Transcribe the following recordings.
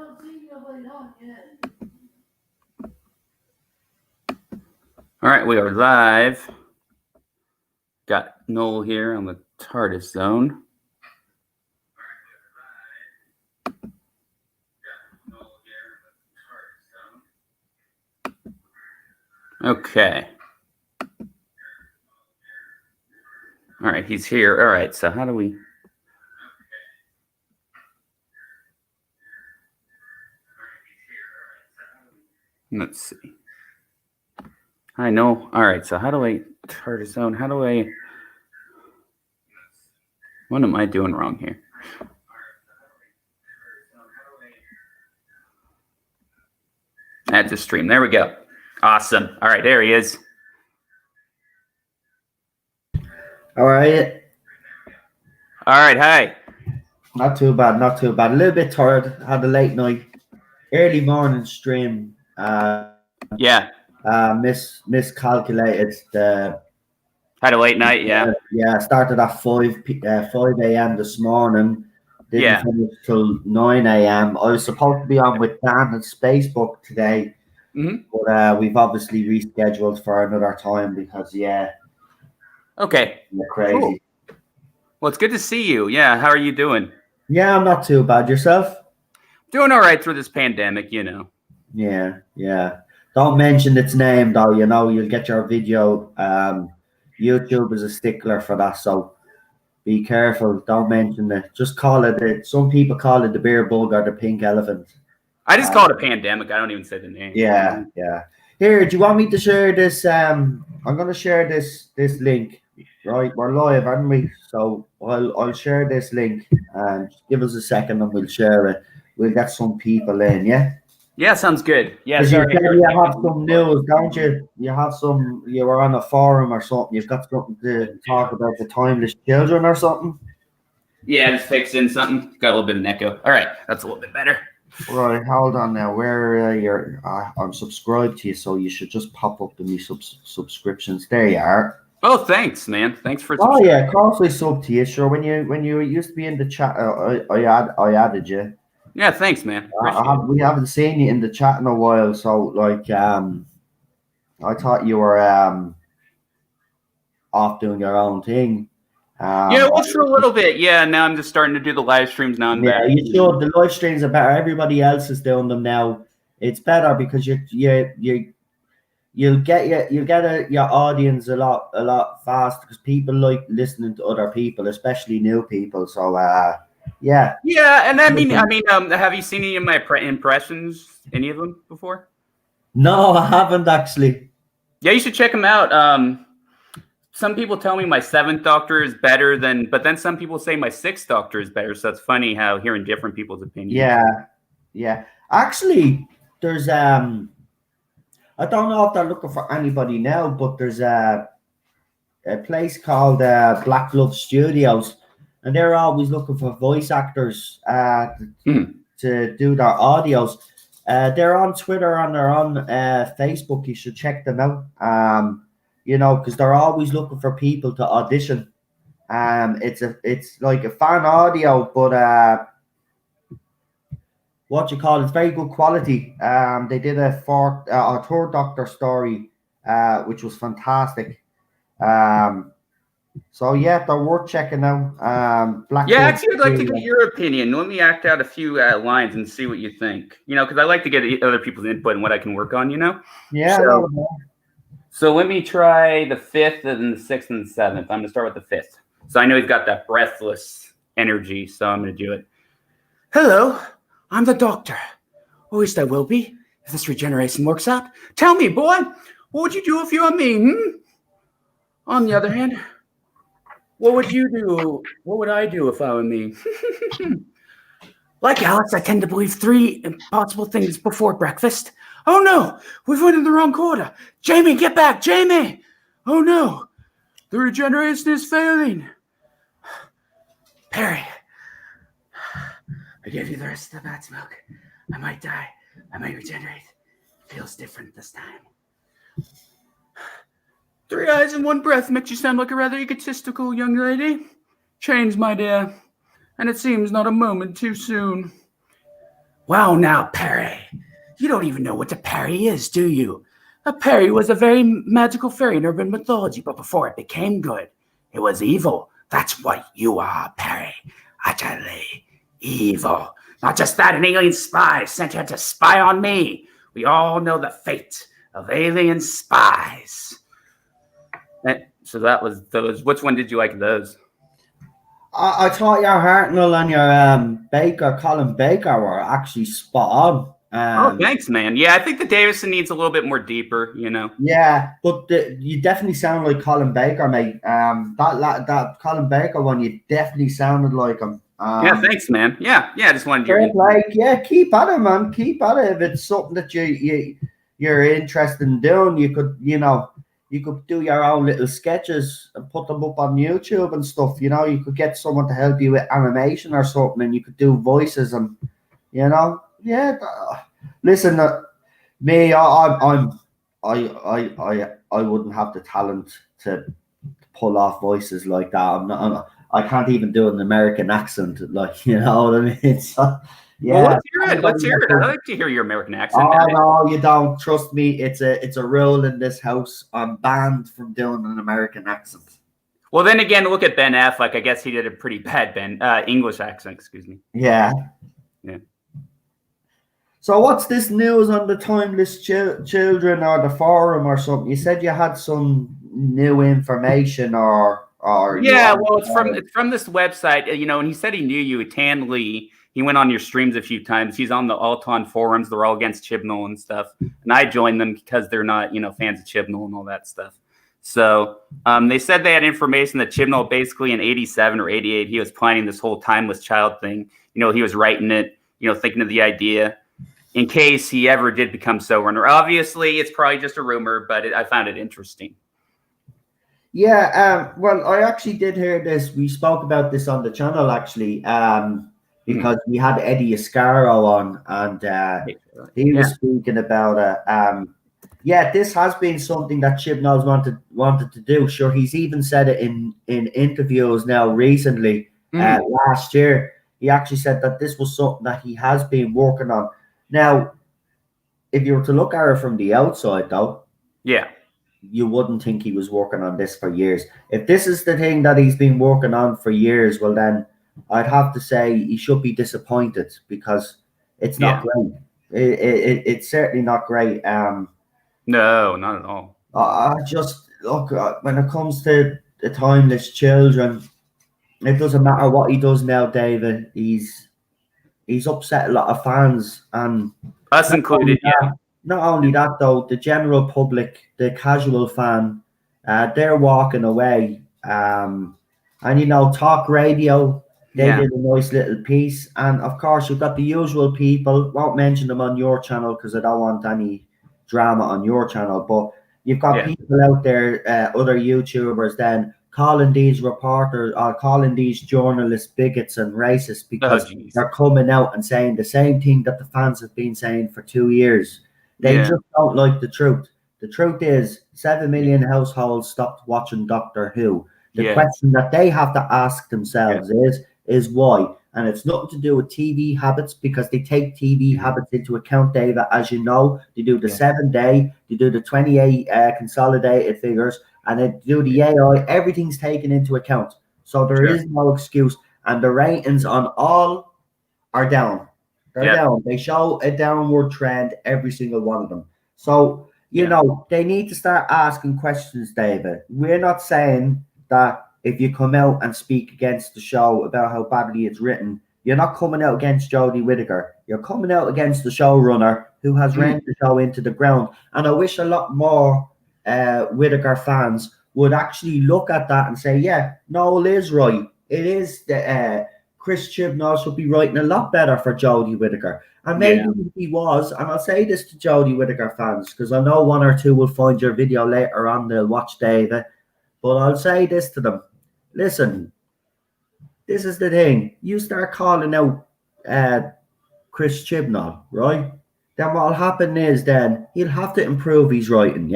All right, we are live. Got Noel here on the TARDIS Zone. Okay. All right, he's here. All right, so how do we... Let's see. I know. All right, so how do I... TARDIS Zone, how do I... What am I doing wrong here? Add to stream. There we go. Awesome. All right, there he is. How are you? All right, hi. Not too bad, not too bad. A little bit tired. Had a late night, early morning stream. Yeah. Miscalculated the. Had a late night, yeah. Yeah, started at 5 a.m. this morning. Didn't finish till 9 a.m. I was supposed to be on with Dan and Spacebook today, but we've obviously rescheduled for another time because Okay. You're crazy. Cool. Well, it's good to see you. Yeah, how are you doing? Yeah, I'm not too bad. Yourself? Doing all right through this pandemic, you know. Yeah. Don't mention its name, though. You know, you'll get your video. YouTube is a stickler for that, so be careful. Don't mention it. Just call it. Some people call it the beer bug or the pink elephant. I just call it a pandemic. I don't even say the name. Yeah. Here, do you want me to share this? I'm going to share this link. Right, we're live, aren't we? So I'll share this link and give us a second and we'll share it. We'll get some people in, yeah? Yeah, sounds good. Yeah, you have some news, don't you? You were on a forum or something. You've got something to talk about the timeless children or something? Yeah, just fixing something. Got a little bit of an echo. All right, that's a little bit better. Right, hold on now. Where I'm subscribed to you, so you should just pop up in me subscriptions. There you are. Oh, thanks, man. Thanks for. Oh yeah, of course I sub to you. Sure, when you used to be in the chat, I added you. Yeah, thanks, man. We haven't seen you in the chat in a while, so like I thought you were off doing your own thing. Yeah, it was for a little bit. Yeah, now I'm just starting to do the live streams now. Yeah, you should. The live streams are better. Everybody else is doing them now. It's better because you'll get your audience a lot faster because people like listening to other people, especially new people. So yeah. Yeah, and I mean, have you seen any of my impressions? Any of them before? No, I haven't actually. Yeah, you should check them out. Some people tell me my 7th Doctor is better but then some people say my 6th Doctor is better. So it's funny how hearing different people's opinions. Yeah. Actually, there's I don't know if they're looking for anybody now, but there's a place called Black Glove Studios, and they're always looking for voice actors to do their audios. They're on Twitter and they're on Facebook. You should check them out. Because they're always looking for people to audition. It's like a fan audio, but it's very good quality. They did a 3rd Doctor story, which was fantastic. So yeah, they're worth checking out. Actually, I'd like to get your opinion. Let me act out a few lines and see what you think. Because I like to get other people's input and what I can work on. Yeah. So let me try the 5th and the 6th and the 7th. I'm going to start with the 5th. So I know he's got that breathless energy, so I'm going to do it. Hello, I'm the Doctor. Or at least I will be, if this regeneration works out. Tell me, boy, what would you do if you were me, On the other hand, what would you do? What would I do if I were me? Like Alex, I tend to believe 3 impossible things before breakfast. Oh no, we've went in the wrong quarter. Jamie, get back, Jamie! Oh no, the regeneration is failing. Perry, I gave you the rest of the bat's milk. I might die. I might regenerate. Feels different this time. 3 eyes in 1 breath makes you sound like a rather egotistical young lady. Change, my dear. And it seems not a moment too soon. Well, now, Perry, you don't even know what a Perry is, do you? A Perry was a very magical fairy in urban mythology, but before it became good, it was evil. That's what you are, Perry. Utterly evil. Not just that, an alien spy sent here to spy on me. We all know the fate of alien spies. So that was those. Which one did you like of those? I thought your Hartnell and your Colin Baker, were actually spot Oh, on. thanks, man. Yeah, I think the Davison needs a little bit more deeper, you know. Yeah, but you definitely sound like Colin Baker, mate. That Colin Baker one, you definitely sounded like him. Yeah, thanks, man. Yeah, I just wanted your input. Like, yeah, keep at it, man. Keep at it. If it's something that you're interested in doing, you could do your own little sketches and put them up on YouTube and stuff. You could get someone to help you with animation or something, and you could do voices and yeah. Listen, me, I wouldn't have the talent to pull off voices like that. I can't even do an American accent, like, you know what I mean. So, yeah. Well, let's hear it. I'd like to hear your American accent. Oh no, you don't. Trust me, it's a rule in this house. I'm banned from doing an American accent. Well, then again, look at Ben Affleck. I guess he did a pretty bad English accent. Excuse me. Yeah. So what's this news on the Timeless Children or the forum or something? You said you had some new information or yeah. Well, it's from this website, and he said he knew you, Tan Lee. He went on your streams a few times. He's on the Alton forums. They're all against Chibnall and stuff. And I joined them because they're not, fans of Chibnall and all that stuff. So they said they had information that Chibnall basically in 87 or 88, he was planning this whole timeless child thing. He was writing it, thinking of the idea in case he ever did become showrunner. Obviously, it's probably just a rumor, but I found it interesting. Yeah, well, I actually did hear this. We spoke about this on the channel, actually, because we had Eddie Ascaro on, and he was speaking about it. Yeah, this has been something that Chibnall's wanted to do. Sure, he's even said it in interviews now recently. Last year, he actually said that this was something that he has been working on. Now, if you were to look at it from the outside, though, you wouldn't think he was working on this for years. If this is the thing that he's been working on for years, well, then I'd have to say he should be disappointed because it's not great. It's certainly not great. No, not at all. I just look when it comes to the Timeless Children, it doesn't matter what he does now, David. He's upset a lot of fans, and us included. Not only that, though, the general public, the casual fan, they're walking away. And talk radio, they did a nice little piece, and of course you've got the usual people. Won't mention them on your channel because I don't want any drama on your channel, but you've got people out there, other YouTubers, then calling these reporters or calling these journalists bigots and racists because they're coming out and saying the same thing that the fans have been saying for 2 years. They just don't like the truth. The truth is 7 million households stopped watching Doctor Who. The question that they have to ask themselves is why? And it's nothing to do with TV habits, because they take TV habits into account, David. As you know, they do the 7-day, they do the 28 consolidated figures, and they do the AI. Everything's taken into account. So there is no excuse. And the ratings on all are down. They're down. They show a downward trend, every single one of them. So, they need to start asking questions, David. We're not saying that if you come out and speak against the show about how badly it's written, you're not coming out against Jodie Whittaker. You're coming out against the showrunner who has ran the show into the ground. And I wish a lot more Whittaker fans would actually look at that and say, yeah, Noel is right. It is the Chris Chibnall should be writing a lot better for Jodie Whittaker. And maybe he was, and I'll say this to Jodie Whittaker fans, because I know one or two will find your video later on, they'll watch David, but I'll say this to them. Listen, this is the thing. You start calling out Chris Chibnall, right? Then what'll happen is then he'll have to improve his writing,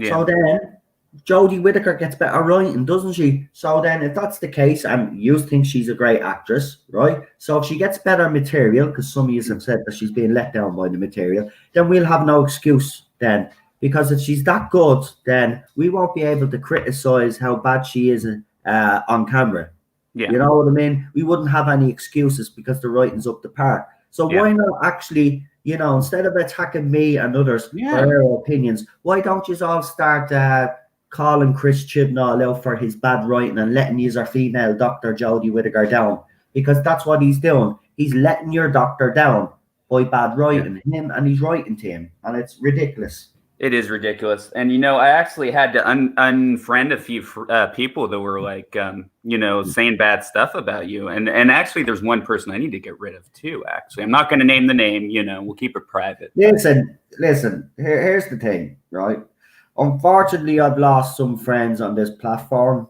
So then Jodie Whittaker gets better writing, doesn't she? So then, if that's the case, and you think she's a great actress, right? So if she gets better material, because some of you have said that she's being let down by the material, then we'll have no excuse then. Because if she's that good, then we won't be able to criticize how bad she is on camera. Yeah. You know what I mean? We wouldn't have any excuses because the writing's up to par. So why not actually, instead of attacking me and others for their opinions, why don't you all start calling Chris Chibnall out for his bad writing and letting our female Dr. Jodie Whittaker down? Because that's what he's doing. He's letting your doctor down by bad writing. And he's writing to him. And it's ridiculous. It is ridiculous. And, I actually had to unfriend a few people that were like, saying bad stuff about you. And actually, there's one person I need to get rid of, too, actually. I'm not going to name the name. We'll keep it private. Listen. Here's the thing, right? Unfortunately, I've lost some friends on this platform.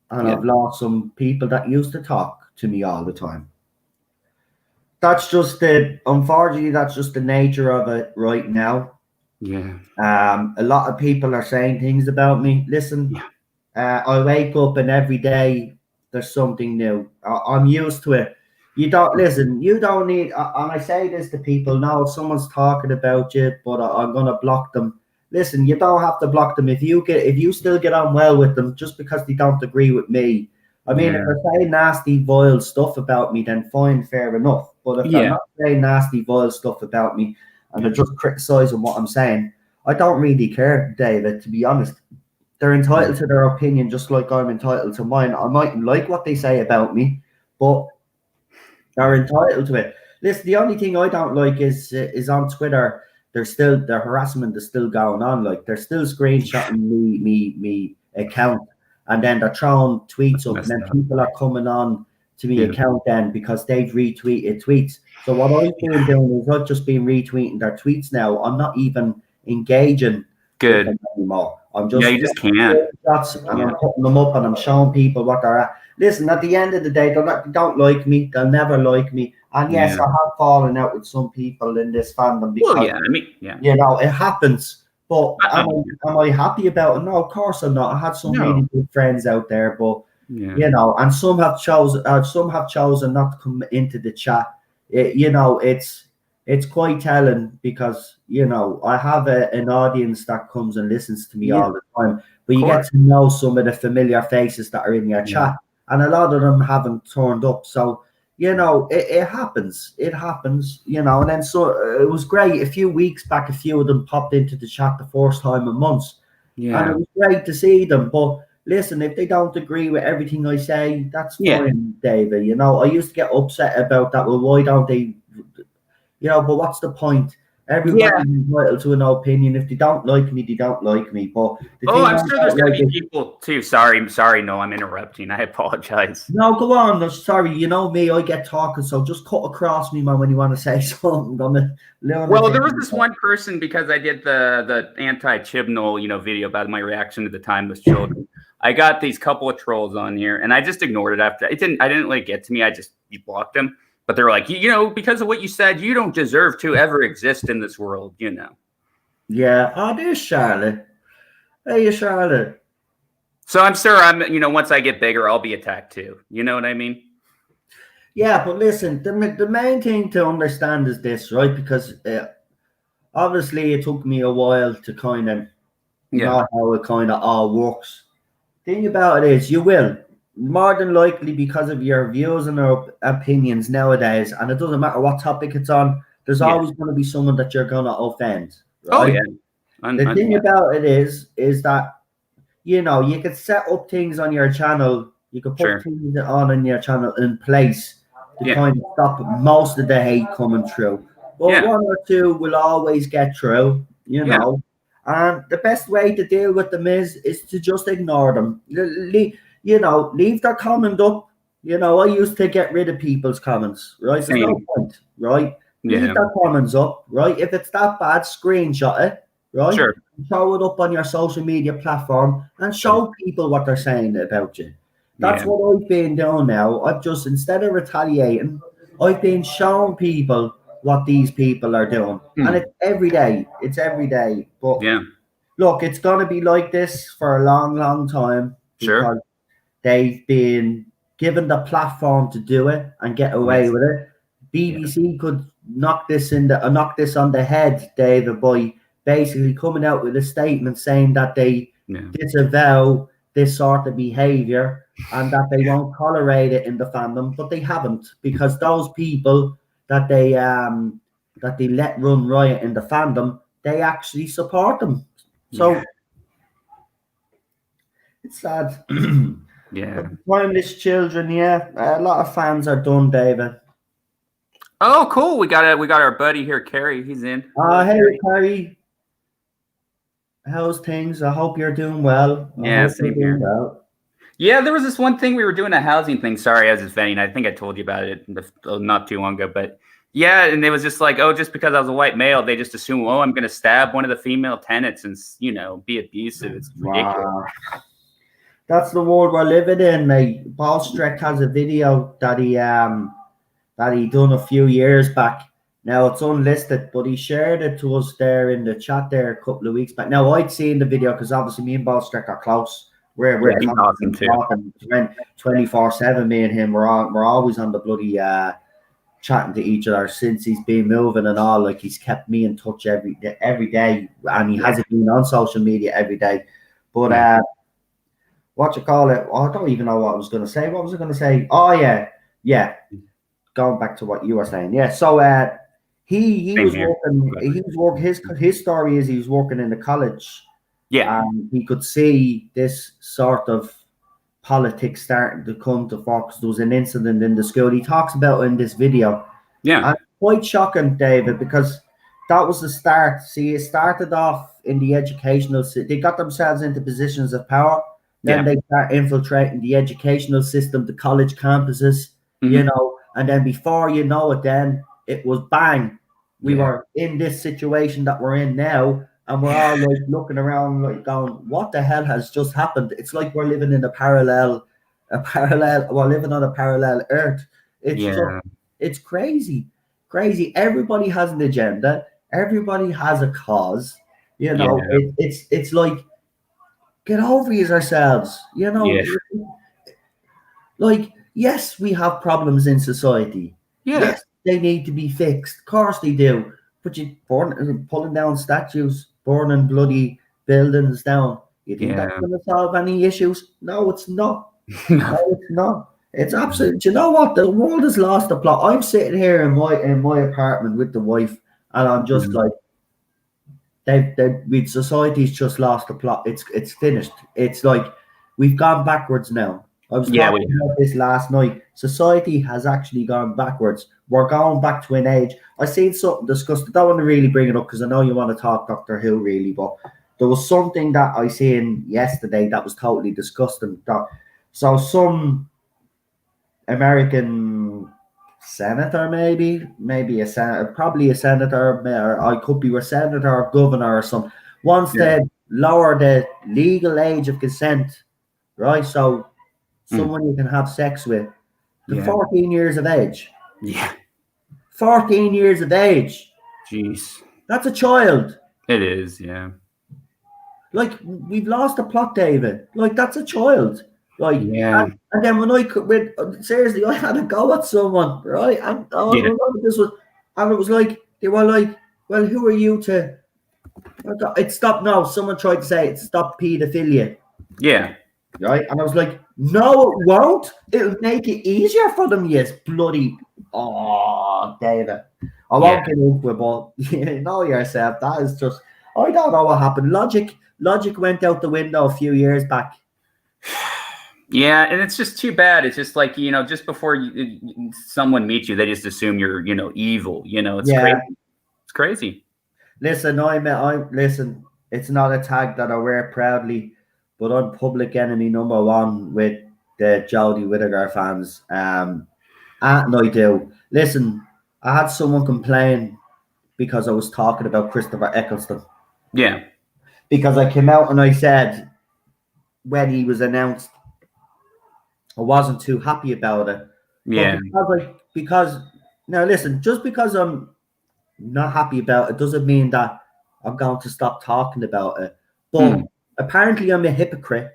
And I've lost some people that used to talk to me all the time. Unfortunately, that's just the nature of it right now. Yeah. A lot of people are saying things about me. Listen, I wake up and every day there's something new. I'm used to it. You don't need, and I say this to people now, if someone's talking about you, but I'm going to block them. Listen, you don't have to block them. If you still get on well with them, just because they don't agree with me. I mean, if they're saying nasty, vile stuff about me, then fine, fair enough. But if they're not saying nasty, vile stuff about me, and they're just criticizing what I'm saying, I don't really care, David, to be honest. They're entitled to their opinion just like I'm entitled to mine. I mightn't like what they say about me, but they're entitled to it. Listen, the only thing I don't like is on Twitter, the harassment is still going on. Like, they're still screenshotting me account, and then they're throwing tweets up, and then people are coming on to me account then because they've retweeted tweets. So what I've been doing is I've just been retweeting their tweets now. I'm not even engaging with them anymore. I'm just you just can't. And I'm putting them up and I'm showing people what they're at. Listen, at the end of the day, they don't like me. They'll never like me. And yes, I have fallen out with some people in this fandom because it happens. But am I happy about it? No, of course I'm not. I had some really good friends out there, but and some have chosen not to come into the chat. It's quite telling because I have an audience that comes and listens to me all the time, but you get to know some of the familiar faces that are in your chat, and a lot of them haven't turned up. So it happens. And then so it was great. A few weeks back, a few of them popped into the chat the first time in months, and it was great to see them. But listen, if they don't agree with everything I say, that's fine, David. I used to get upset about that. Well, why don't they? But what's the point? Everybody's entitled to an opinion. If they don't like me, they don't like me. But I'm sure there's going to be people too. Sorry, no, I'm interrupting. I apologize. No, go on. No, sorry, you know me, I get talking, so just cut across me, man, when you want to say something. There was this one person, because I did the anti-Chibnall, video about my reaction to the Timeless Children. I got these couple of trolls on here, and I just ignored it after. I didn't like get to me. I just blocked them. But they're like, because of what you said, you don't deserve to ever exist in this world, Yeah. Oh, there's Charlotte. Hey, Charlotte. So I'm sure once I get bigger, I'll be attacked too. You know what I mean? Yeah, but listen, the main thing to understand is this, right? Because obviously it took me a while to kind of know how it kind of all works. Thing about it is, you will. More than likely, because of your views and opinions nowadays, and it doesn't matter what topic it's on, there's always going to be someone that you're going to offend. Right? Oh, yeah. The thing about it is that, you could set up things on your channel, you could put things on your channel in place to kind of stop most of the hate coming through. But one or two will always get through, And the best way to deal with them is to just ignore them. Leave their comment up. I used to get rid of people's comments, right? There's no point, right? Leave their comments up, right? If it's that bad, screenshot it, right? Sure. Show it up on your social media platform and show people what they're saying about you. That's what I've been doing now. I've just, instead of retaliating, I've been showing people what these people are doing. And it's every day. But look, it's going to be like this for a long, long time Sure. because they've been given the platform to do it and get away Yes. with it. Yeah. BBC could knock this on the head, David, by basically coming out with a statement saying that they Yeah. disavow this sort of behavior and that they won't tolerate it in the fandom, but they haven't, because those people that they let run riot in the fandom, they actually support them. Yeah. So it's sad. Yeah. Timeless children, yeah. A lot of fans are done, David. Oh, cool. We got our buddy here, Kerry. He's in. Hey, Kerry. Carrie. How's things? I hope you're doing well. I Yeah, hope you're same doing here. well. Yeah, there was this one thing we were doing, a housing thing. Sorry, I was just venting. I think I told you about it not too long ago, but yeah, and it was just like, oh, just because I was a white male, they just assume, oh, I'm going to stab one of the female tenants and be abusive. It's ridiculous. Wow. That's the world we're living in, mate. Paul Streck has a video that he done a few years back. Now it's unlisted, but he shared it to us there in the chat there a couple of weeks back. Now I'd seen the video because obviously me and Paul Streck are close. We're Yeah, he's awesome constantly too. talking 24/7. Me and him, we're always on the bloody chatting to each other since he's been moving and all. Like, he's kept me in touch every day, and he hasn't been on social media every day. But Yeah. what you call it? I don't even know what I was going to say. What was I going to say? Oh yeah. Going back to what you were saying, yeah. So he Same was here. working. He was working. His story is he was working in the college. Yeah. He could see this sort of politics starting to come to focus. There was an incident in the school. He talks about it in this video. Yeah. And quite shocking, David, because that was the start. See, it started off in the educational. They got themselves into positions of power. Then they start infiltrating the educational system, the college campuses, Mhm. and then before you know it, then it was bang. We were in this situation that we're in now, and we're all like looking around, like going, "What the hell has just happened?" It's like we're living in we're living on a parallel Earth. It's just, Yeah. it's crazy. Everybody has an agenda. Everybody has a cause. It's like, get over yourselves. Yeah. Like, yes, we have problems in society. Yeah. Yes, they need to be fixed. Of course they do. But you pulling down statues, burning bloody buildings down. You think that's going to solve any issues? No, it's not. No, it's not. It's absolute. Do you know what? The world has lost the plot. I'm sitting here in my apartment with the wife, and I'm just like, with society's just lost the plot. It's finished. It's like we've gone backwards now. I was talking about this last night. Society has actually gone backwards. We're going back to an age. I seen something discussed. I don't want to really bring it up because I know you want to talk Doctor Who, really, but there was something that I seen yesterday that was totally disgusting. So some American senator, maybe a senator, probably a senator, or I could be a senator or governor or something, wants to lower the legal age of consent, right? So someone you can have sex with to 14 years of age. Yeah. 14 years of age. Jeez. That's a child. It is, yeah. Like, we've lost the plot, David. Like, that's a child. Like, and then seriously, I had a go at someone, right? And I remember this was, and it was like, they were like, well, who are you to? It stopped now. Someone tried to say it stopped pedophilia. Yeah. Right? And I was like, no, it won't. It'll make it easier for them, yes, bloody. Oh, David. I won't get into it, but you know yourself. That is just, I don't know what happened. Logic went out the window a few years back. Yeah, and it's just too bad. It's just like, just before someone meets you, they just assume you're, evil. It's crazy. It's crazy. Listen, listen, it's not a tag that I wear proudly, but I'm public enemy number one with the Jodie Whittaker fans. And I do. Listen, I had someone complain because I was talking about Christopher Eccleston. Yeah. Because I came out and I said, when he was announced, I wasn't too happy about it. Yeah. Because now listen, just because I'm not happy about it doesn't mean that I'm going to stop talking about it. But apparently I'm a hypocrite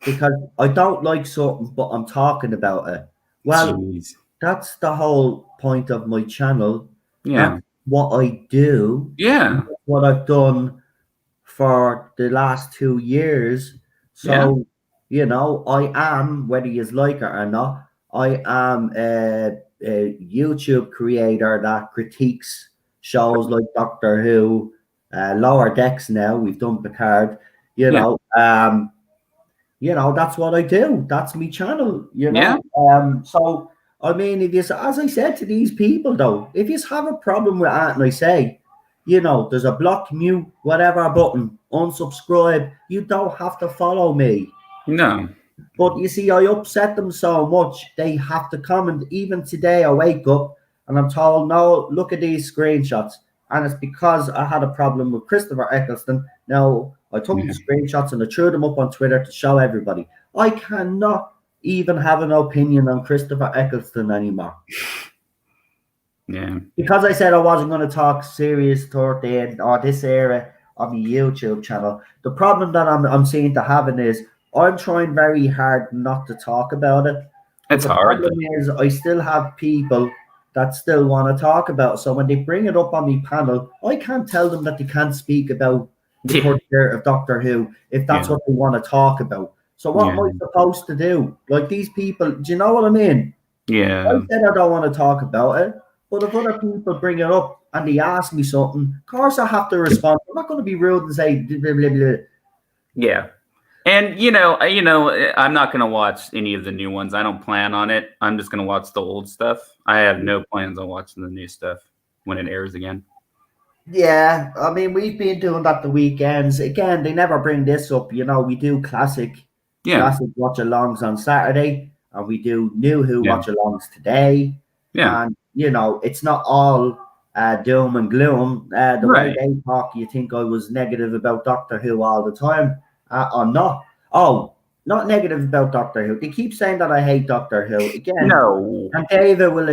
because I don't like something, but I'm talking about it. Well, Jeez. that's the whole point of my channel. Yeah. That's what I do. Yeah. That's what I've done for the last 2 years. So, I am, whether you like it or not, I am a YouTube creator that critiques shows like Doctor Who, Lower Decks now, we've done Picard, Yeah. that's what I do. That's my channel, Yeah. So, I mean, as I said to these people, though, if you have a problem with that, and I say, there's a block, mute, whatever button, unsubscribe. You don't have to follow me. No. But you see, I upset them so much, they have to comment. Even today, I wake up and I'm told, no, look at these screenshots. And it's because I had a problem with Christopher Eccleston. Now, I took the screenshots and I threw them up on Twitter to show everybody. I cannot even have an opinion on Christopher Eccleston anymore. Yeah. Because I said I wasn't going to talk serious toward the end or this era of the YouTube channel. The problem that I'm seeing to having is I'm trying very hard not to talk about it. It's the hard. problem is I still have people that still want to talk about it. So when they bring it up on my panel, I can't tell them that they can't speak about the current era of Doctor Who if that's what they want to talk about. So what am I supposed to do? Like these people, do you know what I mean? Yeah. I said I don't want to talk about it. But if other people bring it up and they ask me something, of course I have to respond. I'm not going to be rude and say blah, blah, blah. Yeah. And I'm not going to watch any of the new ones. I don't plan on it. I'm just going to watch the old stuff. I have no plans on watching the new stuff when it airs again. Yeah, I mean, we've been doing that the weekends. Again, they never bring this up. We do classic watch-alongs on Saturday, and we do new Who watch-alongs today. Yeah. And, it's not all doom and gloom. The way they talk, you think I was negative about Doctor Who all the time. I'm not. Oh, not negative about Doctor Who. They keep saying that I hate Doctor Who. Again, no. And David will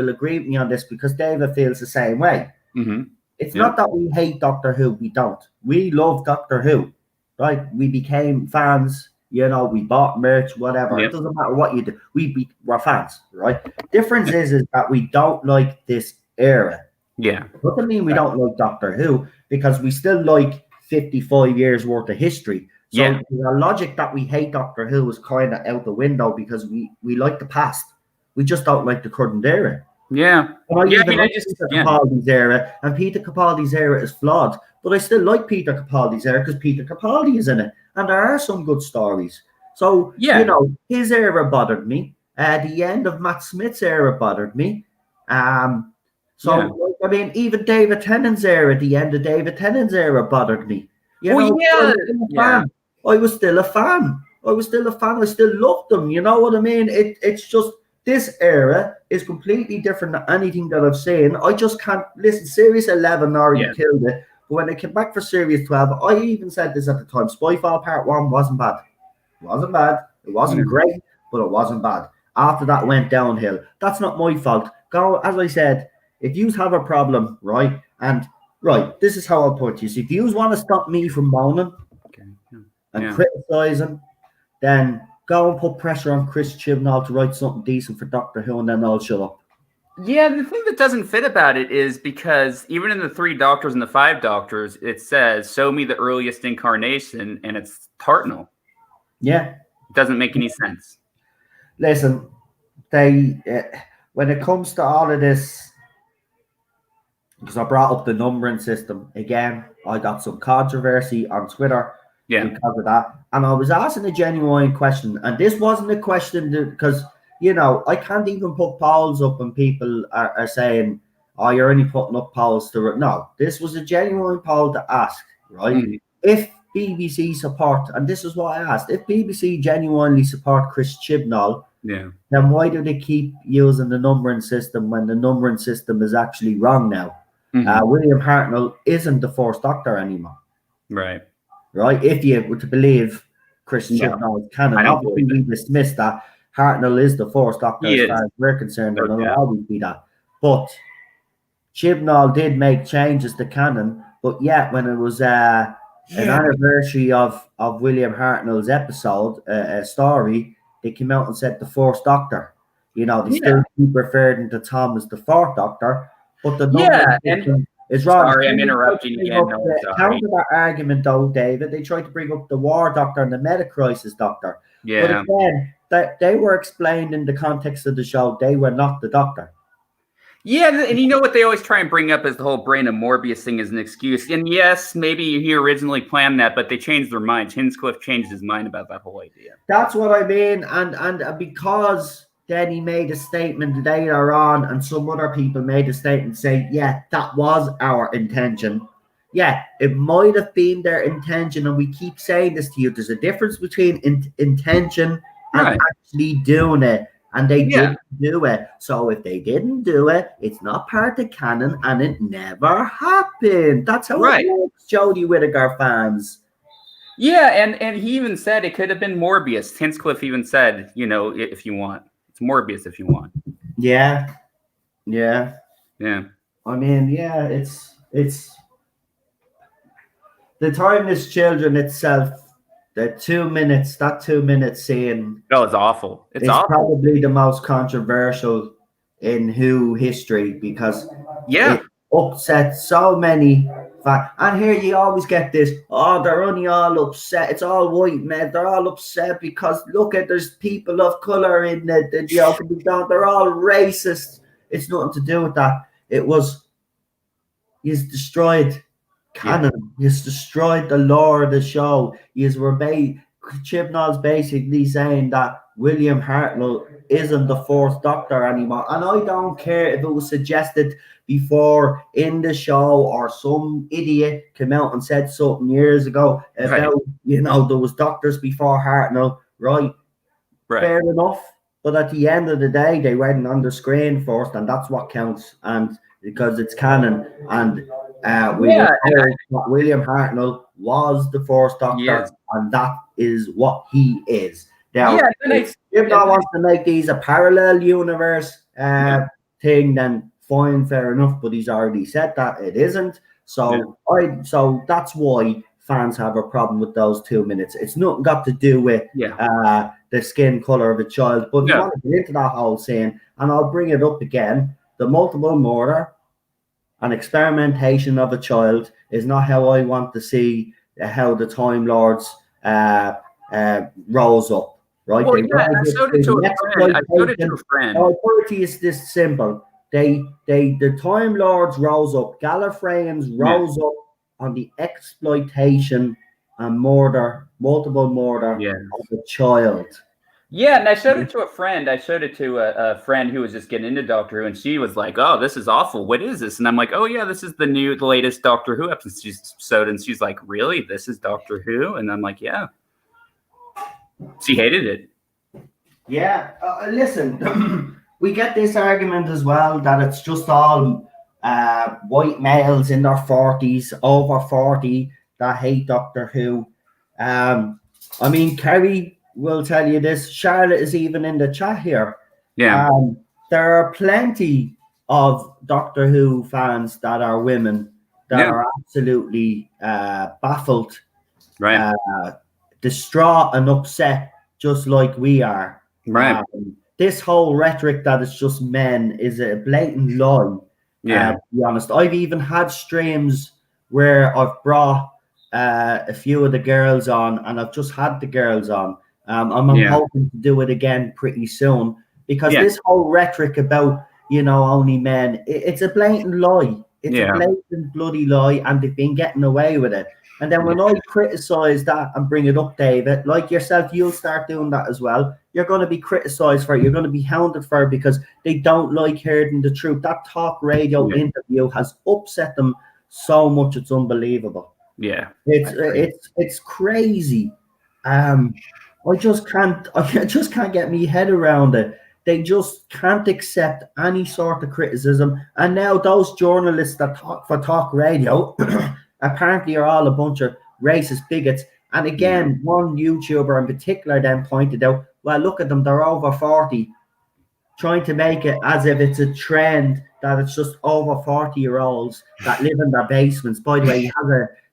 agree with me on this because David feels the same way. Mm-hmm. It's not that we hate Doctor Who. We don't. We love Doctor Who. Right? We became fans. We bought merch, whatever. It doesn't matter what you do. We're fans, right? Difference is that we don't like this era. Yeah. Doesn't mean we don't like Doctor Who because we still like 55 years worth of history. So the logic that we hate Doctor Who is kind of out the window because we like the past. We just don't like the current era. Yeah. Peter Capaldi's era, and Peter Capaldi's era is flawed. But I still like Peter Capaldi's era because Peter Capaldi is in it. And there are some good stories. So, his era bothered me. The end of Matt Smith's era bothered me. Even David Tennant's era, the end of David Tennant's era bothered me. I was still a fan. I still loved them. You know what I mean? It's just this era is completely different than anything that I've seen. I just can't listen. Series 11 already killed it. But when I came back for Series 12, I even said this at the time. Spyfall Part 1 wasn't bad. It wasn't bad. It wasn't great, but it wasn't bad. After that went downhill. That's not my fault. As I said, if you have a problem, right, this is how I'll put you. So if you want to stop me from moaning and criticizing, then go and put pressure on Chris Chibnall to write something decent for Doctor Who, and then I'll shut up. Yeah, the thing that doesn't fit about it is because even in the 3 Doctors and the 5 Doctors, it says, show me the earliest incarnation, and it's Hartnell. Yeah. It doesn't make any sense. Listen, when it comes to all of this, because I brought up the numbering system, again, I got some controversy on Twitter because of that. And I was asking a genuine question, and this wasn't a question because... I can't even put polls up and people are saying, oh, you're only putting up polls to... No, this was a genuine poll to ask, right? Mm-hmm. If BBC support, and this is what I asked, if BBC genuinely support Chris Chibnall, then why do they keep using the numbering system when the numbering system is actually wrong now? Mm-hmm. William Hartnell isn't the Fourth Doctor anymore. Right. If you were to believe Chris Chibnall's canon, obviously we dismiss that. Hartnell is the Fourth Doctor as far as we're concerned, and it'll always be that. But Chibnall did make changes to canon, but yet when it was an anniversary of William Hartnell's episode, a story, they came out and said the Fourth Doctor. You know, they still keep referring to Tom as the Fourth Doctor, but the number and is wrong. sorry, I'm interrupting again. No, sorry. Counter that argument, though, David, they tried to bring up the War Doctor and the Meta-Crisis Doctor. Yeah. But again, they were explained in the context of the show. They were not the Doctor. Yeah, and you know what they always try and bring up is the whole brain of Morbius thing as an excuse. And yes, maybe he originally planned that, but they changed their mind. Hinchcliffe changed his mind about that whole idea. That's what I mean. And because then he made a statement later on, and some other people made a statement saying, yeah, that was our intention. Yeah, it might have been their intention, and we keep saying this to you. There's a difference between intention and actually doing it. And they didn't do it. So if they didn't do it, it's not part of canon, and it never happened. That's how it works, Jodie Whittaker fans. Yeah, and he even said it could have been Morbius. Hinchcliffe even said, you know, if you want. It's Morbius if you want. Yeah. I mean, yeah, it's the Timeless Children itself. That 2 minute scene. Oh, it's awful. It's awful. Probably the most controversial in Who history because it upset so many fans. And here you always get this, oh, they're only all upset. It's all white men. They're all upset because look at there's people of color in the joke. They're all racist. It's nothing to do with that. It was he's destroyed canon. He's destroyed the lore of the show. Chibnall's basically saying that William Hartnell isn't the Fourth Doctor anymore. And I don't care if it was suggested before in the show or some idiot came out and said something years ago about, you know, there was doctors before Hartnell. Right. Fair enough. But at the end of the day, they went on the screen first, and that's what counts. And because it's canon, and William Hartnell was the Fourth Doctor, and that is what he is. Now, if Chibnall wants to make these a parallel universe thing, then fine, fair enough. But he's already said that it isn't. So so that's why fans have a problem with those 2 minutes. It's nothing got to do with the skin color of a child. But you want to get into that whole scene, and I'll bring it up again. The multiple murder and experimentation of a child is not how I want to see how the Time Lords rose up. Right? Well, I showed it to a friend. The authority is this simple. The Time Lords rose up. Gallifreyans rose up on the exploitation and multiple murder of a child. Yeah, and I showed it to a friend. I showed it to a friend who was just getting into Doctor Who, and she was like, "Oh, this is awful. What is this?" And I'm like, "Oh yeah, this is the latest Doctor Who episode." And she's like, "Really? This is Doctor Who?" And I'm like, "Yeah." She hated it. Yeah, listen, we get this argument as well that it's just all white males in their 40s, over 40, that hate Doctor Who. I mean, Kerry will tell you this. Charlotte is even in the chat here. Yeah. There are plenty of Doctor Who fans that are women that are absolutely baffled, distraught and upset, just like we are. Right. This whole rhetoric that it's just men is a blatant lie. Yeah. To be honest, I've even had streams where I've brought a few of the girls on, and I've just had the girls on. I'm hoping to do it again pretty soon, because this whole rhetoric about, you know, only men, it's a blatant lie. It's a blatant bloody lie, and they've been getting away with it. And then when I criticize that and bring it up, David, like yourself, you'll start doing that as well. You're going to be criticized for it. You're going to be hounded for it because they don't like hearing the truth. That talk radio interview has upset them so much, it's unbelievable. Yeah, it's crazy. I just can't get my head around it. They just can't accept any sort of criticism. And now those journalists that talk for talk radio apparently are all a bunch of racist bigots. And again, one YouTuber in particular then pointed out, well, look at them, they're over 40, trying to make it as if it's a trend that it's just over 40-year-olds that live in their basements. By the way,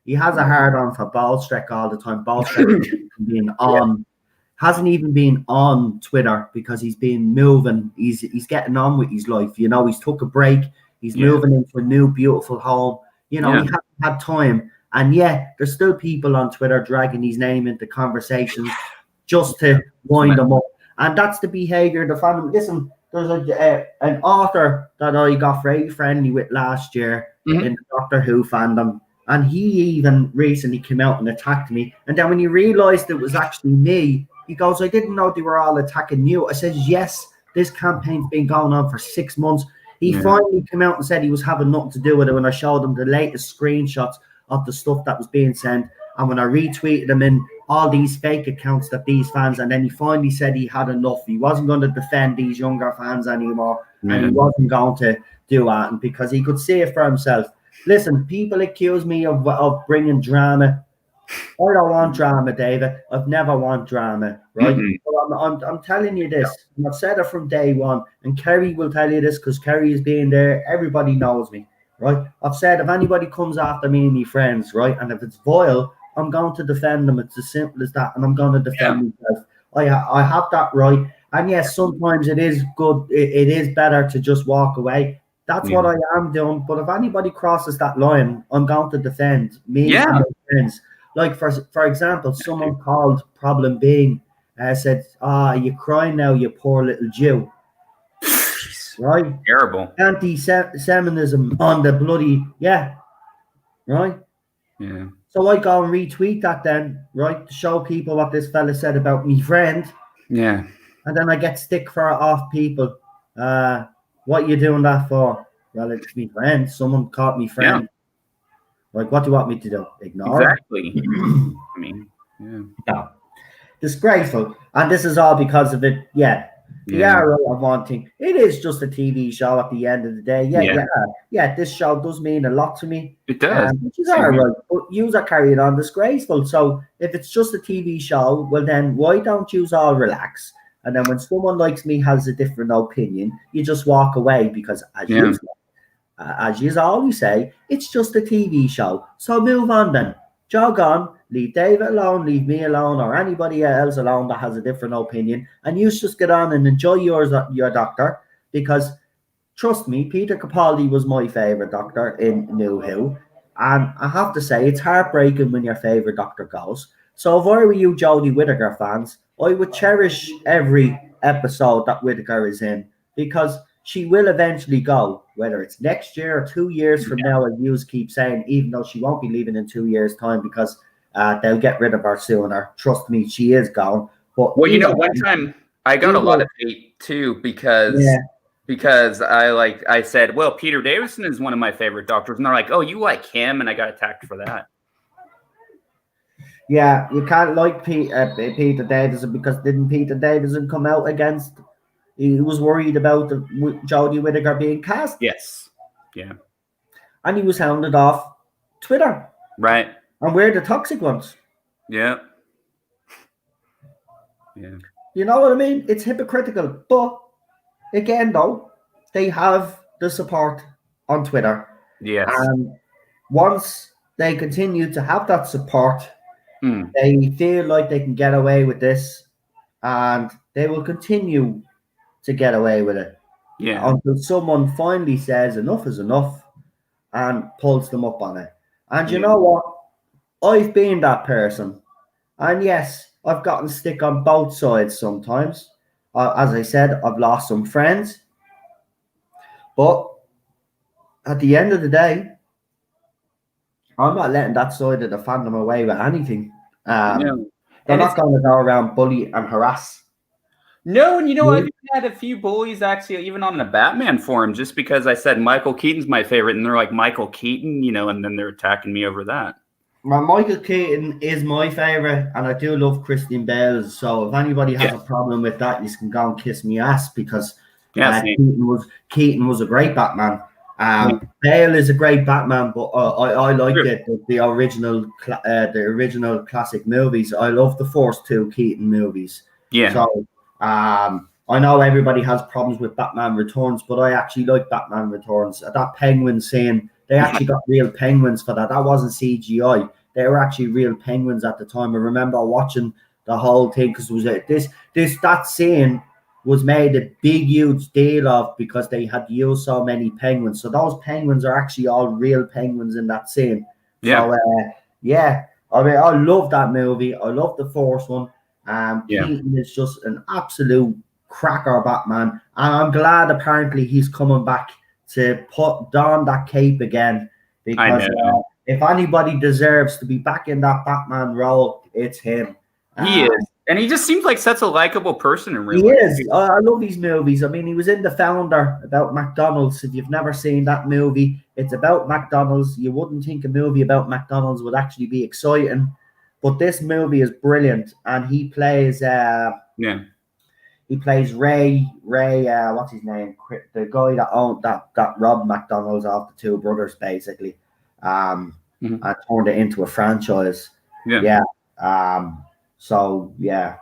He has a hard on for Ballstreck all the time. Ballstreck being on, hasn't even been on Twitter because he's been moving. He's getting on with his life. You know, he's took a break. He's moving into a new beautiful home. You know, he hasn't had time. And there's still people on Twitter dragging his name into conversations just to wind him up. And that's the behavior of the fandom. Listen, there's an author that I got very friendly with last year in the Doctor Who fandom. And he even recently came out and attacked me. And then when he realized it was actually me, he goes, I didn't know they were all attacking you. I said, yes, this campaign's been going on for 6 months. He finally came out and said he was having nothing to do with it when I showed him the latest screenshots of the stuff that was being sent. And when I retweeted him in all these fake accounts that these fans, and then he finally said he had enough. He wasn't going to defend these younger fans anymore. And he wasn't going to do that. And because he could see it for himself. Listen, people accuse me of bringing drama. I don't want drama, David. I've never want drama, right? So I'm telling you this. And I've said it from day one. And Kerry will tell you this because Kerry has been there. Everybody knows me, right? I've said if anybody comes after me and my friends, right, and if it's vile, I'm going to defend them. It's as simple as that. And I'm going to defend myself. I have that right. And yes, sometimes it is good. It is better to just walk away. That's what I am doing. But if anybody crosses that line, I'm going to defend me and my friends. Like, for example, someone called Problem Being said, you're crying now, you poor little Jew. Right? Terrible. Anti-Semitism on the bloody, right? Yeah. So I go and retweet that then, right, to show people what this fella said about me friend. Yeah. And then I get stick for it off people. What you doing that for? Well, it's me friend. Someone caught me friend. Yeah. Like, what do you want me to do? Ignore? Exactly. I mean, no. Disgraceful. And this is all because of it. The arrow of wanting. It is just a TV show at the end of the day. This show does mean a lot to me. It does. Which is all right. But yous are carrying on disgraceful. So if it's just a TV show, well then why don't yous all relax? And then when someone likes me has a different opinion, you just walk away because as you always say, it's just a TV show. So move on then. Jog on. Leave David alone, leave me alone, or anybody else alone that has a different opinion. And you just get on and enjoy your Doctor. Because, trust me, Peter Capaldi was my favourite Doctor in New Who. And I have to say, it's heartbreaking when your favourite Doctor goes. So if I were you Jodie Whittaker fans, I would cherish every episode that Whittaker is in. Because she will eventually go, whether it's next year or 2 years from now, as you keep saying, even though she won't be leaving in 2 years' time because they'll get rid of her sooner. Trust me, she is gone. But well, one time I got a lot of hate too because I said, well, Peter Davison is one of my favorite Doctors, and they're like, oh, you like him, and I got attacked for that. Yeah, you can't like Peter Davison because didn't Peter Davison come out against? He was worried about Jodie Whittaker being cast. Yes. Yeah. And he was hounded off Twitter. Right. And we're the toxic ones. Yeah. Yeah. You know what I mean? It's hypocritical. But again, though, they have the support on Twitter. Yes. And once they continue to have that support, they feel like they can get away with this. And they will continue to get away with it. Yeah. Until someone finally says enough is enough and pulls them up on it. And you know what? I've been that person. And yes, I've gotten stick on both sides sometimes. As I said, I've lost some friends. But at the end of the day, I'm not letting that side of the fandom away with anything. They're not going to go around bully and harass. No, and I've had a few bullies actually, even on the Batman forum, just because I said Michael Keaton's my favorite, and they're like, Michael Keaton, and then they're attacking me over that. Well, Michael Keaton is my favorite, and I do love Christian Bale. So if anybody has a problem with that, you can go and kiss me ass because Keaton was a great Batman. Bale is a great Batman, but I like the original classic movies. I love the first two Keaton movies. Yeah. So I know everybody has problems with Batman Returns, but I actually like Batman Returns. That penguin scene, they actually got real penguins for that. That wasn't CGI. they were actually real penguins at the time. I remember watching the whole thing because it was that scene was made a big, huge deal of because they had used so many penguins. So those penguins are actually all real penguins in that scene. Yeah. So yeah, I mean, I love that movie. I love the first one. Keaton is just an absolute cracker Batman, and I'm glad apparently he's coming back to put don that cape again because if anybody deserves to be back in that Batman role, it's him. He is. And he just seems like such a likable person in real life. He is. I love these movies. I mean, he was in The Founder about McDonald's. If you've never seen that movie, it's about McDonald's. You wouldn't think a movie about McDonald's would actually be exciting, but this movie is brilliant. And he plays he plays Ray, what's his name? The guy that owned that robbed McDonald's off the two brothers, basically. And turned it into a franchise. So yeah,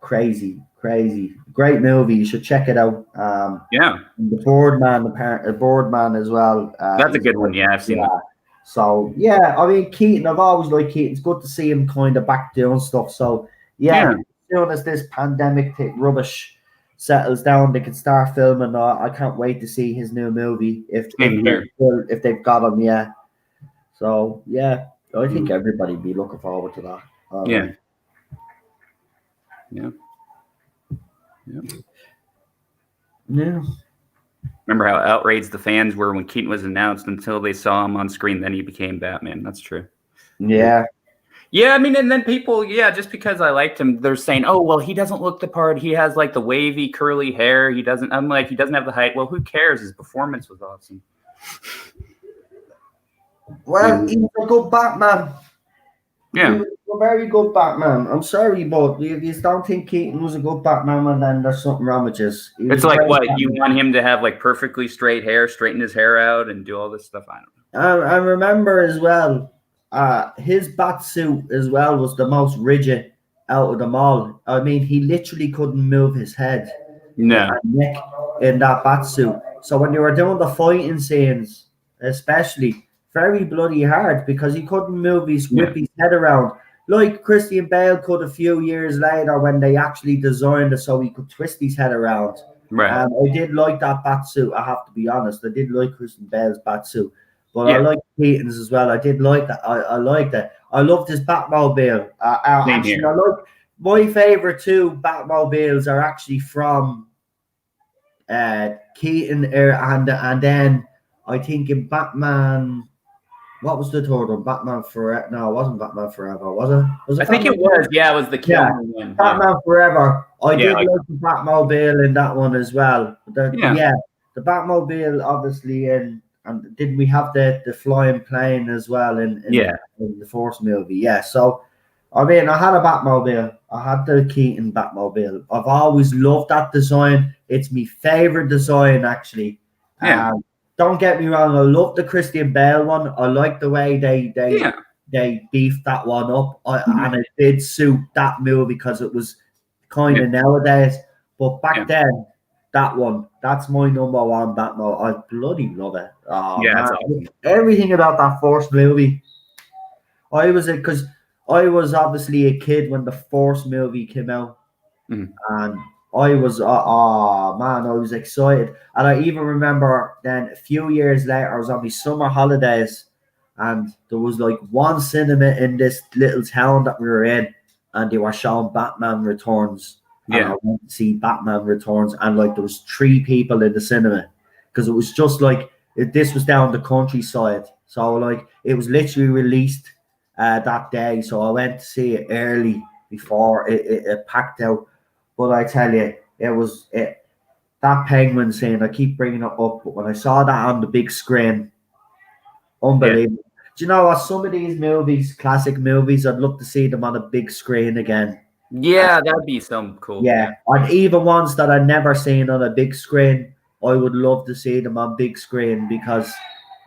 crazy, great movie. You should check it out. The Boardman as well. That's a good one. Yeah, I've seen that. So yeah, I mean Keaton. I've always liked Keaton. It's good to see him kind of back doing stuff. So yeah. As soon as this pandemic rubbish settles down, they can start filming. I can't wait to see his new movie if they've got him. Yeah. So yeah, I think everybody be looking forward to that. Yeah. Remember how outraged the fans were when Keaton was announced until they saw him on screen. Then he became Batman. That's true. Yeah. Yeah, I mean, and then people, just because I liked him, they're saying, oh, well, he doesn't look the part. He has like the wavy, curly hair. He doesn't have the height. Well, who cares? His performance was awesome. Well, he's a good Batman. Yeah. He was a very good Batman. I'm sorry, but if you don't think Keaton was a good Batman, well, then there's something wrong with you. It's like what? Batman. You want him to have like perfectly straight hair, straighten his hair out, and do all this stuff? I don't know. I remember as well, his bat suit as well was the most rigid out of them all. I mean, he literally couldn't move his head and neck in that bat suit. So when they were doing the fighting scenes, especially, very bloody hard because he couldn't move his head around like Christian Bale could a few years later when they actually designed it so he could twist his head around. Right. I did like that bat suit. I have to be honest. I did like Christian Bale's bat suit. But I like Keaton's as well. I did like that. I liked it. I loved his Batmobile. Actually, I like my favorite two Batmobiles are actually from Keaton and then I think in Batman. What was the third one? Batman Forever? No, it wasn't Batman Forever, was it? I think it was. Yeah, it was the Kilmer one. Batman Forever. I did like the Batmobile in that one as well. The Batmobile, obviously, and didn't we have the flying plane as well in the first movie? Yeah. So, I mean, I had a Batmobile. I had the Keaton Batmobile. I've always loved that design. It's my favorite design, actually. Yeah. Don't get me wrong. I love the Christian Bale one. I like the way they beefed that one up, and it did suit that movie because it was kind of nowadays. But back then, that's my number one Batman. I bloody love it. Oh, awesome. Everything about that first movie. I was obviously a kid when the first movie came out, and I was I was excited. And I even remember then a few years later, I was on my summer holidays and there was like one cinema in this little town that we were in and they were showing Batman Returns. And I went to see Batman Returns and like there was 3 people in the cinema because it was just like this was down the countryside. So like it was literally released that day. So I went to see it early before it packed out. But I tell you, that penguin scene, I keep bringing it up, but when I saw that on the big screen, unbelievable. Do you know what? Some of these movies, classic movies, I'd love to see them on a big screen again. Yeah, that'd be some cool. Yeah, and even ones that I've never seen on a big screen, I would love to see them on big screen because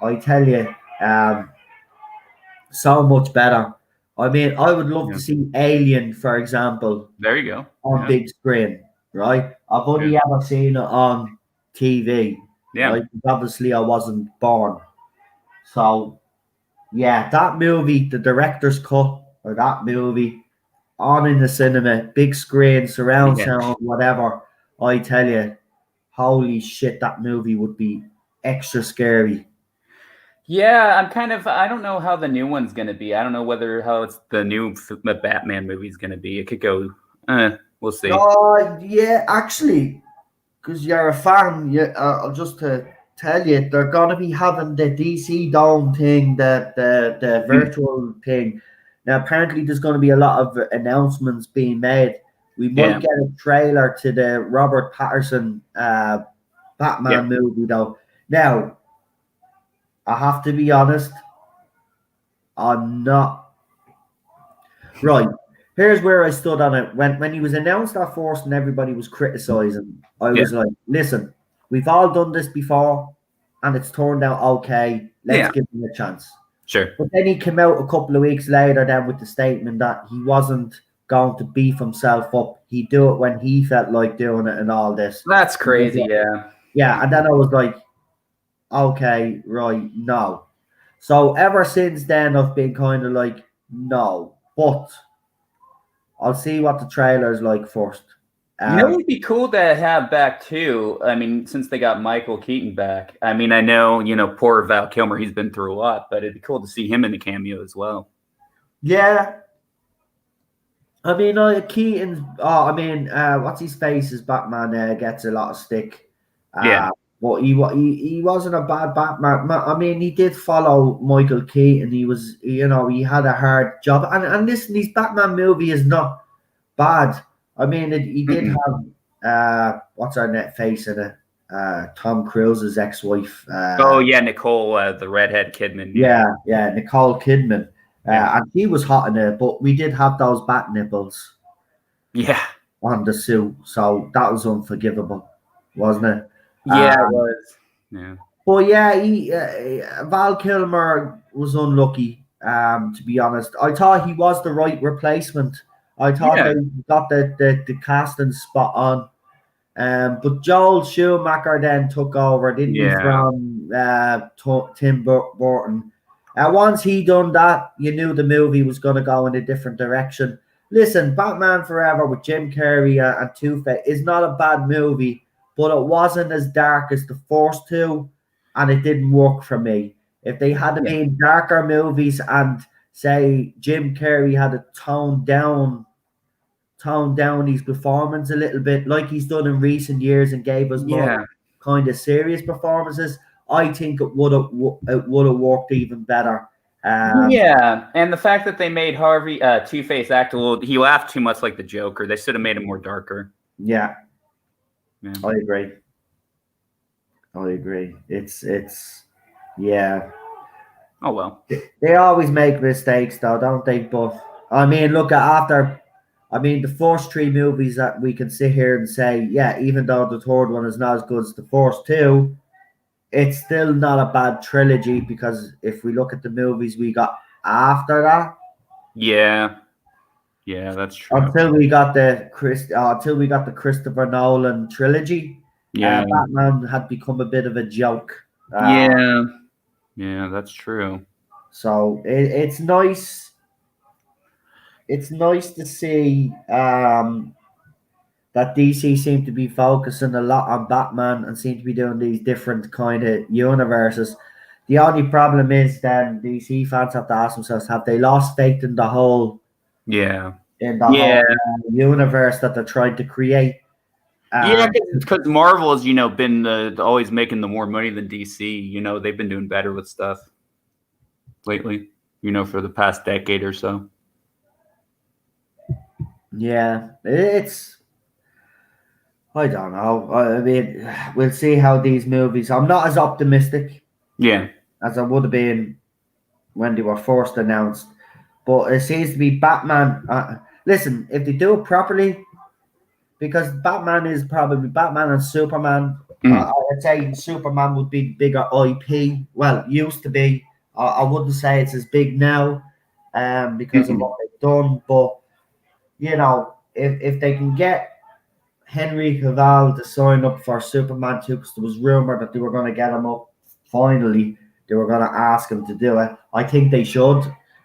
I tell you, so much better. I mean, I would love to see Alien, for example. There you go. On big screen, right? I've only ever seen it on TV. Yeah. Right? Obviously, I wasn't born. So, Yeah, that movie, the director's cut, or that movie, on in the cinema, big screen, surround Yeah. sound, whatever. I tell you, holy shit, that movie would be extra scary. Yeah, I don't know how the new one's going to be. I don't know how it's the new Batman movie's going to be. It could go, we'll see. Yeah, actually, because you're a fan, just to tell you, they're gonna be having the DC Dome thing, the virtual thing. Now, apparently, there's going to be a lot of announcements being made. We might Yeah. get a trailer to the Robert Patterson Yeah. Batman movie, though. Now, I have to be honest, I'm not right. Here's where I stood on it. When he was announced at first and everybody was criticizing, I Yeah. was like, listen, we've all done this before and it's turned out okay. Let's Yeah. give him a chance. Sure. But then he came out a couple of weeks later then with the statement that he wasn't going to beef himself up. He'd do it when he felt like doing it and all this. That's crazy. Yeah. Yeah, and then I was like, okay, right, no. So ever since then, I've been kind of like, no. But I'll see what the trailer's like first. It would be cool to have back too. I mean, since they got Michael Keaton back. I mean, I know, poor Val Kilmer, he's been through a lot, but it'd be cool to see him in the cameo as well. Yeah. I mean, Keaton's. What's his face as Batman gets a lot of stick. Yeah. But he wasn't a bad Batman. I mean, he did follow Michael Keaton. He was, he had a hard job. And listen, his Batman movie is not bad. I mean, he did have what's her net face in it? Tom Cruise's ex-wife. Oh yeah, Nicole, the redhead Kidman. Yeah, Nicole Kidman. And she was hot in it, but we did have those bat nipples. Yeah. On the suit, so that was unforgivable, wasn't it? Yeah, it was. Yeah. But yeah, Val Kilmer was unlucky. To be honest, I thought he was the right replacement. I thought they got the casting spot on. But Joel Schumacher then took over, didn't he, from Tim Burton. Once he done that, you knew the movie was going to go in a different direction. Listen, Batman Forever with Jim Carrey and Two-Face is not a bad movie, but it wasn't as dark as the first two, and it didn't work for me. If they had been darker movies and, say, Jim Carrey had to tone down his performance a little bit, like he's done in recent years, and gave us more kind of serious performances, I think it would have worked even better. And the fact that they made Harvey Two-Face act he laughed too much like the Joker. They should have made him more darker. Yeah. I agree. It's yeah. Oh well. They always make mistakes though, don't they? But I mean, look at the first three movies that we can sit here and say, yeah, even though the third one is not as good as the first two, it's still not a bad trilogy, because if we look at the movies we got after that, that's true. Until we got the Christopher Nolan trilogy, Batman had become a bit of a joke. That's true. So it's nice. It's nice to see that DC seem to be focusing a lot on Batman and seem to be doing these different kind of universes. The only problem is then DC fans have to ask themselves, have they lost faith in the whole whole universe that they're trying to create? Because Marvel has, been always making the more money than DC. They've been doing better with stuff lately, for the past decade or so. Yeah, I don't know. I mean, we'll see how these movies. I'm not as optimistic as I would have been when they were first announced, but it seems to be Batman. Listen, if they do it properly, because Batman is probably Batman and Superman. I'd say Superman would be bigger IP. Well, used to be. I wouldn't say it's as big now, because of what they've done. But if they can get Henry Cavill to sign up for Superman 2, because there was rumor that they were going to get him up finally. they were going to ask him to do it. I think they should.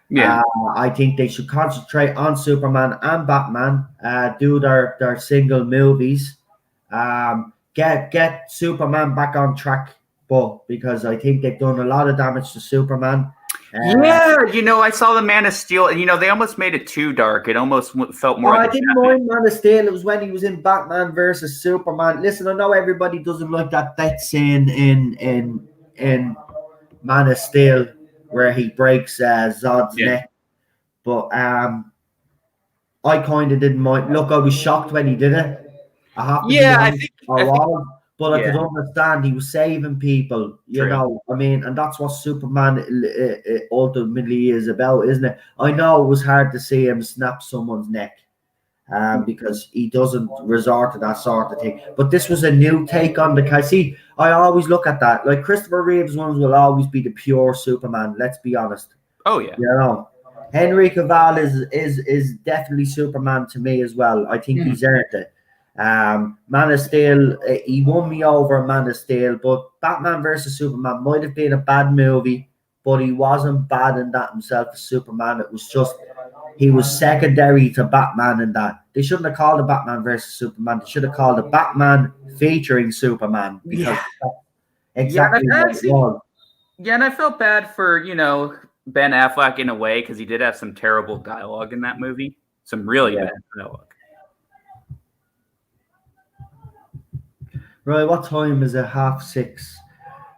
Yeah. I think they should concentrate on Superman and Batman. Do their single movies. Get Superman back on track, but because I think they've done a lot of damage to Superman. Yeah, I saw the Man of Steel, and they almost made it too dark. It almost felt more. I didn't mind Man of Steel. It was when he was in Batman versus Superman. Listen, I know everybody doesn't like that scene in Man of Steel where he breaks Zod's neck, but I kind of didn't mind. Look, I was shocked when he did it. I have to be honest. But I could understand he was saving people, know. I mean, and that's what Superman ultimately is about, isn't it? I know it was hard to see him snap someone's neck, because he doesn't resort to that sort of thing. But this was a new take on the case. See, I always look at that. Like Christopher Reeve's ones will always be the pure Superman. Let's be honest. Oh yeah. Henry Cavill is definitely Superman to me as well. I think he's earned it. Man of Steel, he won me over Man of Steel, but Batman versus Superman might have been a bad movie, but he wasn't bad in that himself as Superman. It was just he was secondary to Batman in that. They shouldn't have called it Batman versus Superman. They should have called it Batman featuring Superman, because exactly what it was. Yeah, and I felt bad for Ben Affleck in a way, because he did have some terrible dialogue in that movie, some really bad dialogue. Right, what time is it? 6:30.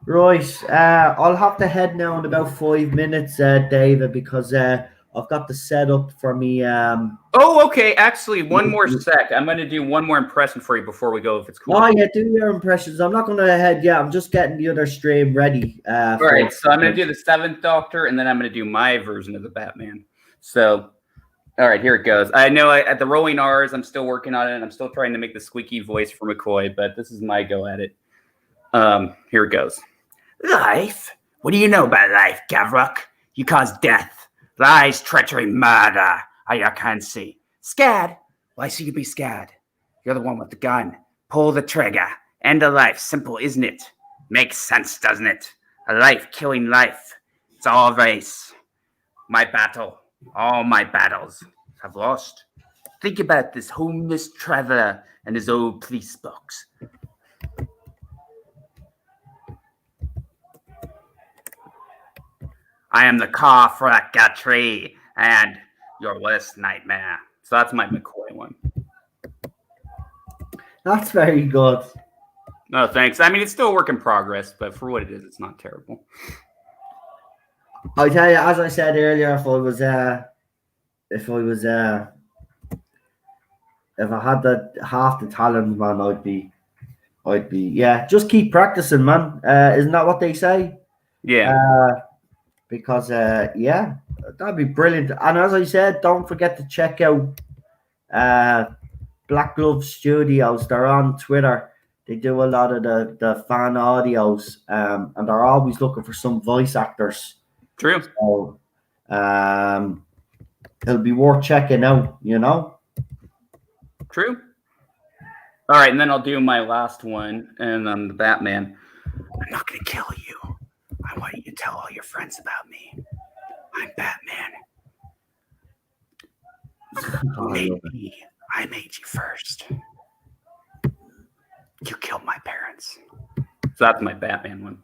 Right, I'll have to head now in about 5 minutes, David, because I've got the setup for me. Oh, okay. Actually, one more sec. I'm going to do one more impression for you before we go, if it's cool. Oh, yeah, do your impressions. I'm not going to head. Yeah, I'm just getting the other stream ready. All right, so I'm going to do the 7th Doctor, and then I'm going to do my version of the Batman. So, all right, here it goes. I know at the rolling R's, I'm still working on it, and I'm still trying to make the squeaky voice for McCoy, but this is my go at it. Here it goes. Life? What do you know about life, Gavrock? You cause death, lies, treachery, murder. I can't see. Scared? Why should you be scared? You're the one with the gun. Pull the trigger. End a life. Simple, isn't it? Makes sense, doesn't it? A life killing life. It's all race. My battle. All my battles have lost. Think about this homeless traveler and his old police box. I am the car for that tree and your worst nightmare. So that's my McCoy one. That's very good. No, thanks. I mean, it's still a work in progress, but for what it is, it's not terrible. I tell you, as I said earlier, if I had that half the talent, man, I'd be, just keep practicing, man. Isn't that what they say? Yeah. Because that'd be brilliant. And as I said, don't forget to check out Black Glove Studios. They're on Twitter. They do a lot of the fan audios, and they're always looking for some voice actors. True. So, it'll be worth checking out, True. All right, and then I'll do my last one, and the Batman. I'm not going to kill you. I want you to tell all your friends about me. I'm Batman. Maybe I made you first. You killed my parents. So that's my Batman one.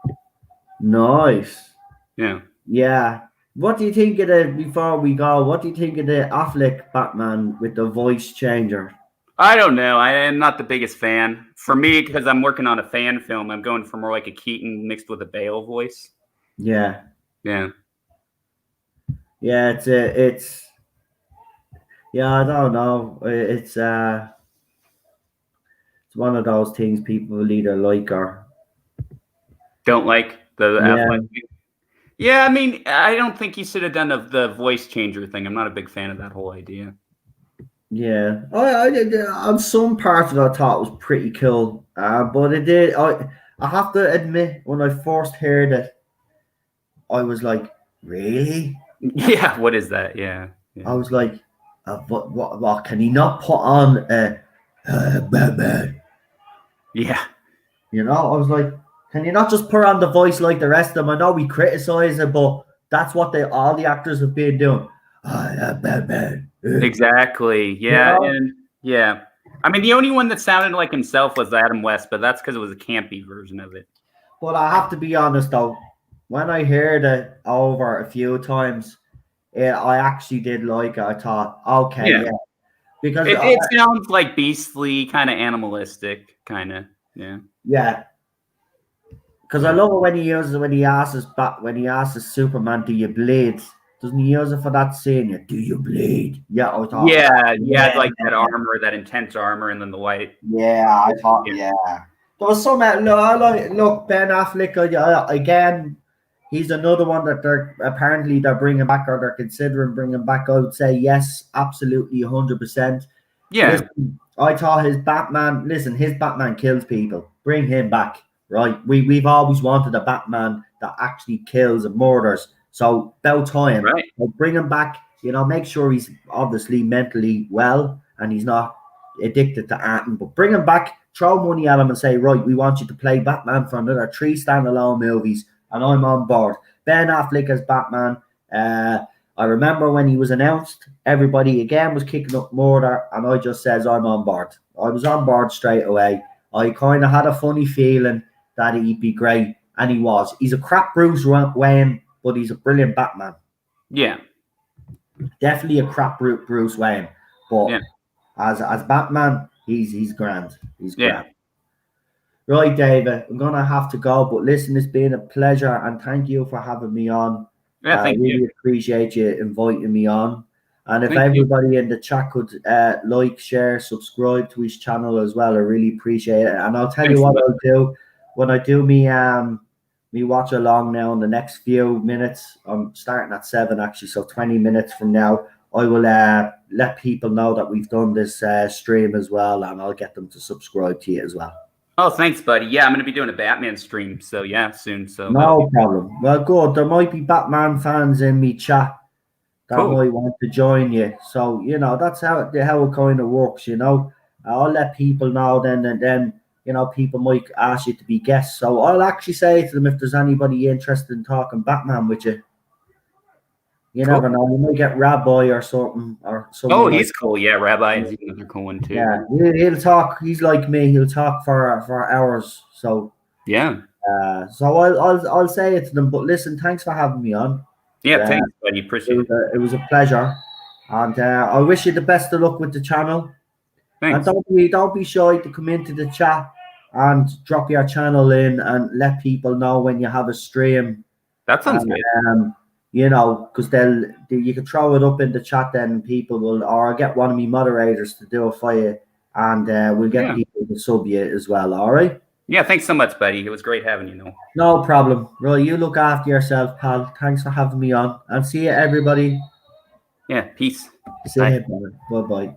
Nice. Yeah. Yeah. What do you think of before we go, what do you think of the Affleck Batman with the voice changer? I don't know. I am not the biggest fan. For me, because I'm working on a fan film, I'm going for more like a Keaton mixed with a Bale voice. Yeah. Yeah. Yeah, it's I don't know. It's one of those things people will either like or don't like the Affleck. Yeah, I mean, I don't think he should have done the voice changer thing. I'm not a big fan of that whole idea. Yeah, I on some parts of it I thought it was pretty cool, but it did. I have to admit, when I first heard it, I was like, really? Yeah, what is that? Yeah. I was like, what can he not put on Batman? Yeah. I was like, Can you not just put on the voice like the rest of them? I know we criticize it, but that's what all the actors have been doing. I am Batman. Exactly. Yeah. And yeah. I mean, the only one that sounded like himself was Adam West, but that's because it was a campy version of it. But I have to be honest though, when I heard it over a few times, I actually did like it. I thought, okay, yeah. Because it sounds like beastly, kind of animalistic, kind of. Yeah. Yeah. Because I love it when he asks Superman, "Do you bleed?" Doesn't he use it for that scene? Yeah, do you bleed? Yeah, I thought. Yeah, like that armor, that intense armor, and then the white. Yeah, I thought. Yeah, there was some. Look, Ben Affleck again. He's another one that they're bringing back, or they're considering bringing back. I would say yes, absolutely, 100%. Yeah. Listen, I thought his Batman kills people. Bring him back. Right, we've always wanted a Batman that actually kills and murders. So about time, right? We'll bring him back. Make sure he's obviously mentally well and he's not addicted to acting. But bring him back, throw money at him, and say, right, we want you to play Batman for another 3 standalone movies, and I'm on board. Ben Affleck as Batman. I remember when he was announced, everybody again was kicking up murder, and I just says I'm on board. I was on board straight away. I kind of had a funny feeling that he'd be great, and he was. He's a crap Bruce Wayne, but he's a brilliant Batman. Yeah, definitely a crap Bruce Wayne, but as Batman, he's grand. He's grand. Right, David, I'm gonna have to go, but listen, it's been a pleasure, and thank you for having me on. Yeah, I really appreciate you inviting me on. And if thank everybody in the chat could like, share, subscribe to his channel as well, I really appreciate it. And I'll tell you what I'll do when I do me watch along now in the next few minutes. I'm starting at 7 actually, so 20 minutes from now, I will let people know that we've done this stream as well, and I'll get them to subscribe to you as well. Oh, thanks, buddy. Yeah, I'm going to be doing a Batman stream, so yeah, soon. So no problem. Well, good. There might be Batman fans in me chat that might want to join you. So that's how it kind of works. I'll let people know then, and then people might ask you to be guests. So I'll actually say to them if there's anybody interested in talking Batman with you. You never know. You might get Rabbi or something. Oh, he's cool. Yeah, Rabbi is another cool one too. Yeah, he'll talk. He's like me. He'll talk for hours. So yeah. So I'll say it to them. But listen, thanks for having me on. Yeah, thanks, buddy. Appreciate it. It was a pleasure, and I wish you the best of luck with the channel. Thanks. And don't be shy to come into the chat and drop your channel in and let people know when you have a stream. That sounds good. Because you can throw it up in the chat, then people will, or I'll get one of me moderators to do it for you, and we'll get people to sub you as well. All right. Yeah, thanks so much, buddy. It was great having you, Noel. No problem. Roy, you look after yourself, pal. Thanks for having me on. And see you, everybody. Yeah, peace. See you, brother. Bye-bye.